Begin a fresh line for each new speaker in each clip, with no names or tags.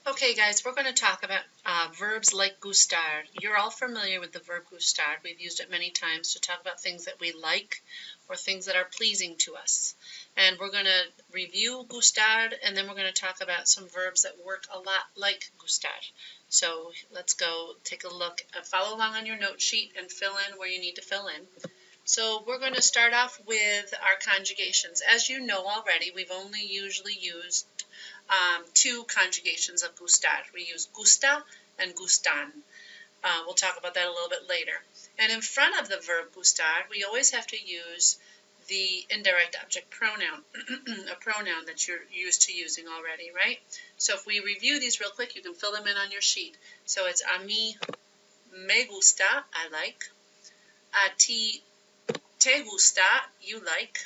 Okay, guys, we're going to talk about verbs like gustar. You're all familiar with the verb gustar. We've used it many times to talk about things that we like or things that are pleasing to us. And we're going to review gustar, and then we're going to talk about some verbs that work a lot like gustar. So let's go take a look. Follow along on your note sheet and fill in where you need to fill in. So we're going to start off with our conjugations. As you know already, we've only usually used two conjugations of gustar. We use gusta and gustan. We'll talk about that a little bit later. And in front of the verb gustar, we always have to use the indirect object pronoun, a pronoun that you're used to using already, right? So if we review these real quick, you can fill them in on your sheet. So it's a mí me gusta, I like. A ti te gusta, you like.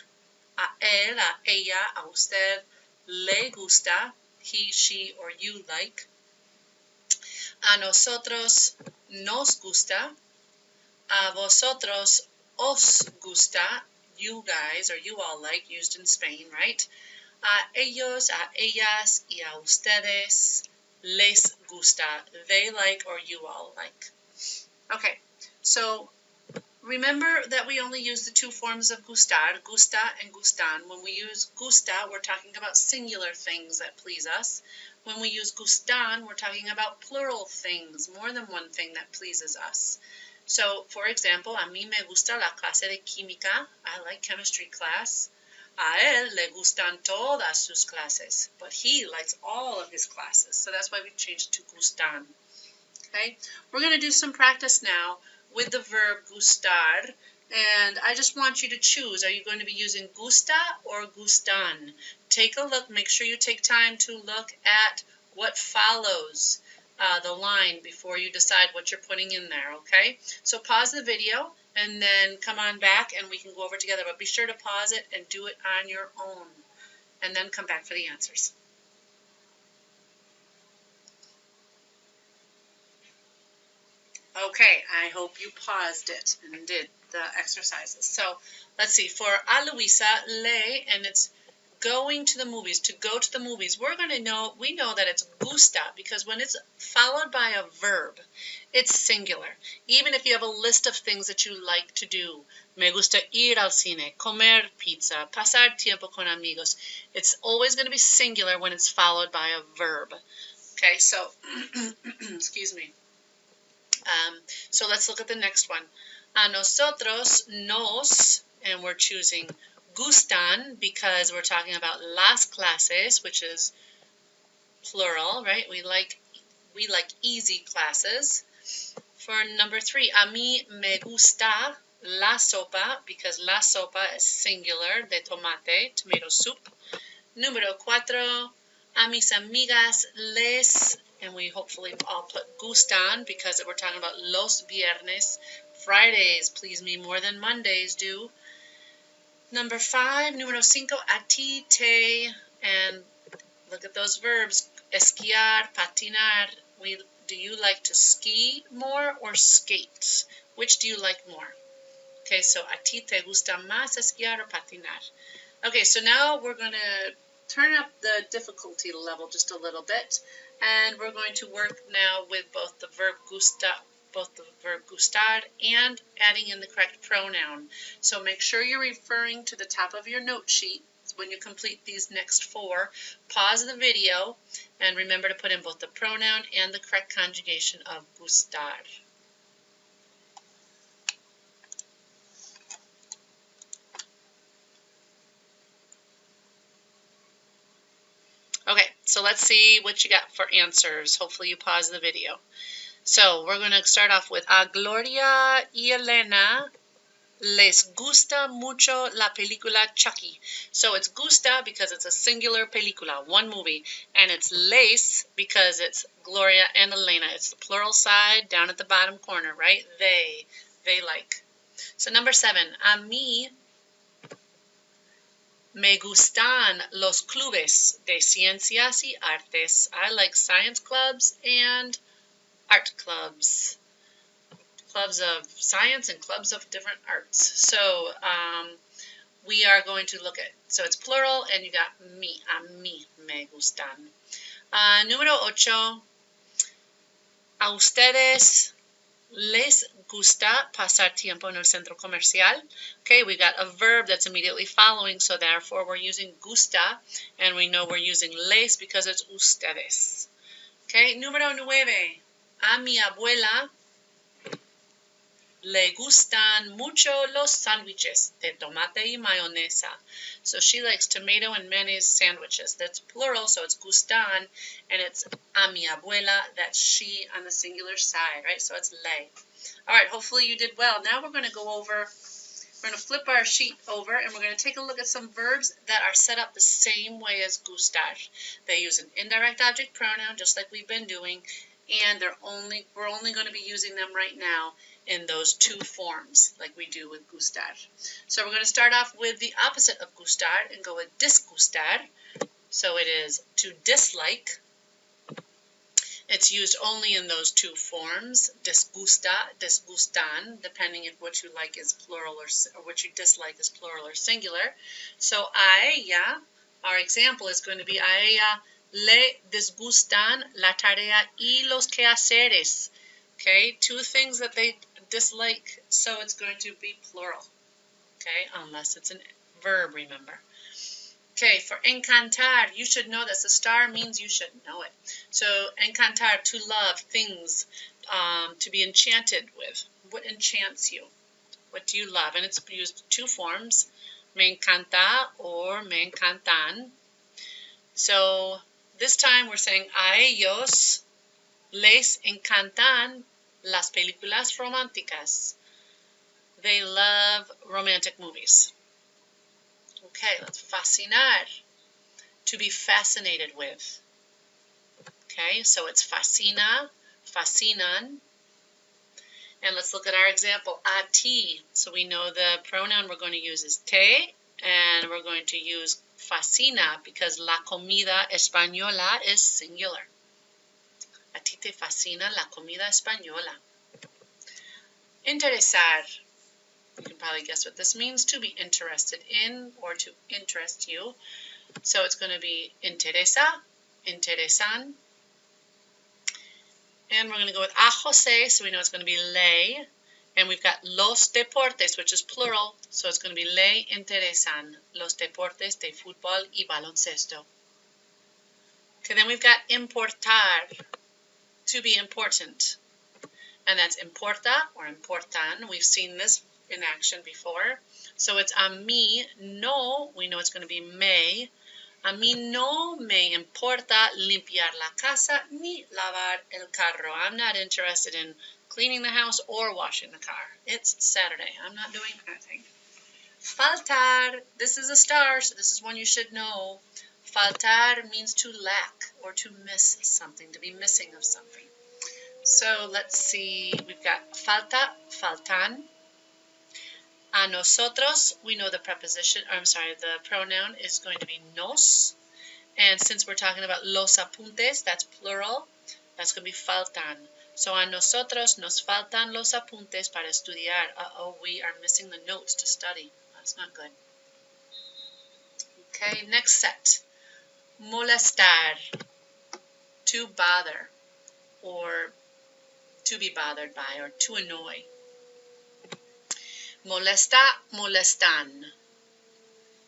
A él, a ella, a usted le gusta, he, she, or you like. A nosotros nos gusta. A vosotros os gusta. You guys, or you all like, used in Spain, right? A ellos, a ellas, y a ustedes les gusta. They like or you all like. Okay, so remember that we only use the two forms of gustar, gusta and gustan. When we use gusta, we're talking about singular things that please us. When we use gustan, we're talking about plural things, more than one thing that pleases us. So, for example, a mí me gusta la clase de química. I like chemistry class. A él le gustan todas sus clases. But he likes all of his classes. So that's why we changed to gustan. Okay, we're going to do some practice now with the verb gustar, and I just want you to choose. Are you going to be using gusta or gustan? Take a look. Make sure you take time to look at what follows the line before you decide what you're putting in there, okay? So pause the video and then come on back and we can go over together, but be sure to pause it and do it on your own, and then come back for the answers. Okay, I hope you paused it and did the exercises. So let's see, for a Luisa, le, and it's going to the movies, to go to the movies. We know that it's gusta because when it's followed by a verb, it's singular. Even if you have a list of things that you like to do, me gusta ir al cine, comer pizza, pasar tiempo con amigos, it's always going to be singular when it's followed by a verb. Okay, so, excuse me. So let's look at the next one. A nosotros, nos, and we're choosing gustan because we're talking about las clases, which is plural, right? We like easy classes. For number 3, a mí me gusta la sopa because la sopa is singular, de tomate, tomato soup. Número 4, a mis amigas les, and we hopefully all put gustan because we're talking about los viernes. Fridays please me more than Mondays do. Number 5, número 5, a ti te, and look at those verbs, esquiar, patinar. Do you like to ski more or skate? Which do you like more? Okay, so a ti te gusta más esquiar or patinar? Okay, so now we're going to turn up the difficulty level just a little bit, and we're going to work now with both the verb gustar and adding in the correct pronoun. So make sure you're referring to the top of your note sheet when you complete these next 4. Pause the video and remember to put in both the pronoun and the correct conjugation of gustar. Okay, so let's see what you got for answers. Hopefully you pause the video. So we're going to start off with a Gloria y Elena les gusta mucho la película Chucky. So it's gusta because it's a singular película, one movie, and it's les because it's Gloria and Elena. It's the plural side down at the bottom corner, right? They like. So number 7, a mí me gustan los clubes de ciencias y artes. I like science clubs and art clubs. Clubs of science and clubs of different arts. So we are going to look at, so it's plural and you got me, a mí me gustan. Número 8. ¿A ustedes les gusta pasar tiempo en el centro comercial? Okay, we got a verb that's immediately following, so therefore we're using gusta, and we know we're using les because it's ustedes. Okay, número 9. A mi abuela le gustan mucho los sándwiches de tomate y mayonesa. So she likes tomato and mayonnaise sandwiches. That's plural, so it's gustan, and it's a mi abuela, that's she on the singular side, right? So it's le. All right, hopefully you did well. Now we're going to go over, we're going to flip our sheet over, and we're going to take a look at some verbs that are set up the same way as gustar. They use an indirect object pronoun, just like we've been doing, and we're only going to be using them right now in those two forms, like we do with gustar. So we're going to start off with the opposite of gustar and go with disgustar. So it is to dislike. It's used only in those two forms, disgusta, disgustan, depending if what you like is plural or what you dislike is plural or singular. So a ella, our example is going to be a ella le disgustan la tarea y los quehaceres. Okay, two things that they dislike, so it's going to be plural. Okay, unless it's a verb, remember. Okay, for encantar, you should know this. The star means you should know it. So encantar, to love, things, to be enchanted with. What enchants you? What do you love? And it's used two forms, me encanta or me encantan. So this time we're saying a ellos les encantan las películas románticas. They love romantic movies. Okay, let's fascinar, to be fascinated with. Okay, so it's fascina, fascinan. And let's look at our example, a ti. So we know the pronoun we're going to use is te, and we're going to use fascina because la comida española is singular. A ti te fascina la comida española. Interesar. You can probably guess what this means, to be interested in or to interest you. So it's going to be interesa, interesan. And we're going to go with a Jose, so we know it's going to be le. And we've got los deportes, which is plural, so it's going to be le interesan los deportes de fútbol y baloncesto. Okay, then we've got importar, to be important. And that's importa or importan. We've seen this in action before. So it's a mí no, we know it's going to be me. A mí no me importa limpiar la casa ni lavar el carro. I'm not interested in cleaning the house or washing the car. It's Saturday. I'm not doing anything. Faltar, this is a star, so this is one you should know. Faltar means to lack or to miss something, to be missing of something. So let's see, we've got falta, faltan. A nosotros, we know the preposition, the pronoun is going to be nos. And since we're talking about los apuntes, that's plural, that's going to be faltan. So a nosotros nos faltan los apuntes para estudiar. Uh-oh, we are missing the notes to study. That's not good. Okay, next set. Molestar, to bother, or to be bothered by, or to annoy. Molesta, molestan.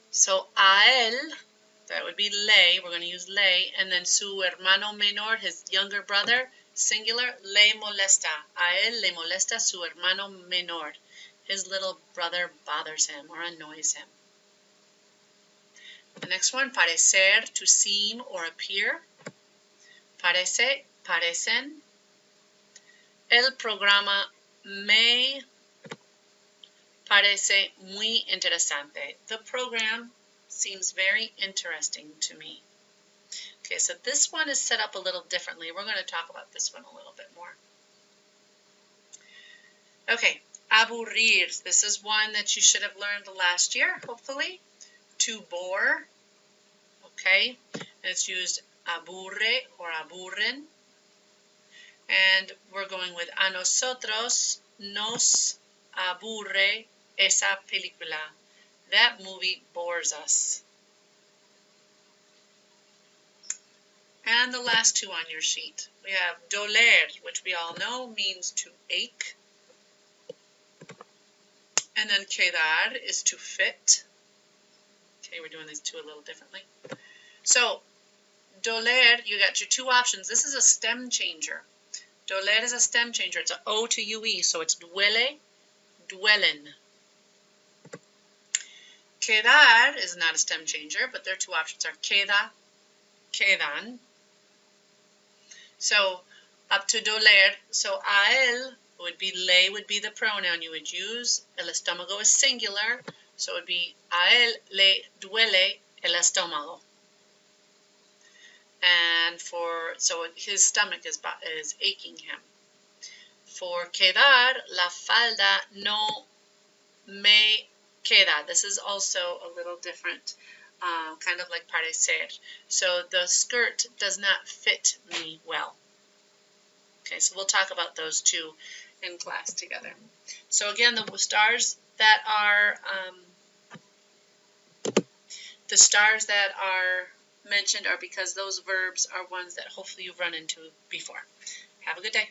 So a él, that would be le, we're going to use le, and then su hermano menor, his younger brother, singular, le molesta. A él le molesta su hermano menor. His little brother bothers him or annoys him. The next one, parecer, to seem or appear. Parece, parecen. El programa me parece muy interesante. The program seems very interesting to me. Okay, so this one is set up a little differently. We're going to talk about this one a little bit more. Okay, aburrir. This is one that you should have learned last year, hopefully. To bore. Okay, and it's used aburre or aburren. And we're going with a nosotros nos aburre esa película. That movie bores us. And the last two on your sheet. We have doler, which we all know means to ache. And then quedar is to fit. Okay, we're doing these two a little differently. So, doler, you got your two options. This is a stem changer. Doler is a stem changer. It's an O to UE, so it's duele, duelen. Quedar is not a stem changer, but their two options are queda, quedan. So, up to doler, so a él would be, le would be the pronoun you would use. El estómago is singular, so it would be a él le duele el estómago. And so his stomach is aching him. For quedar, la falda no me queda. This is also a little different, kind of like parecer. So the skirt does not fit me well. Okay, so we'll talk about those two in class together. So again, the stars that are mentioned are because those verbs are ones that hopefully you've run into before. Have a good day.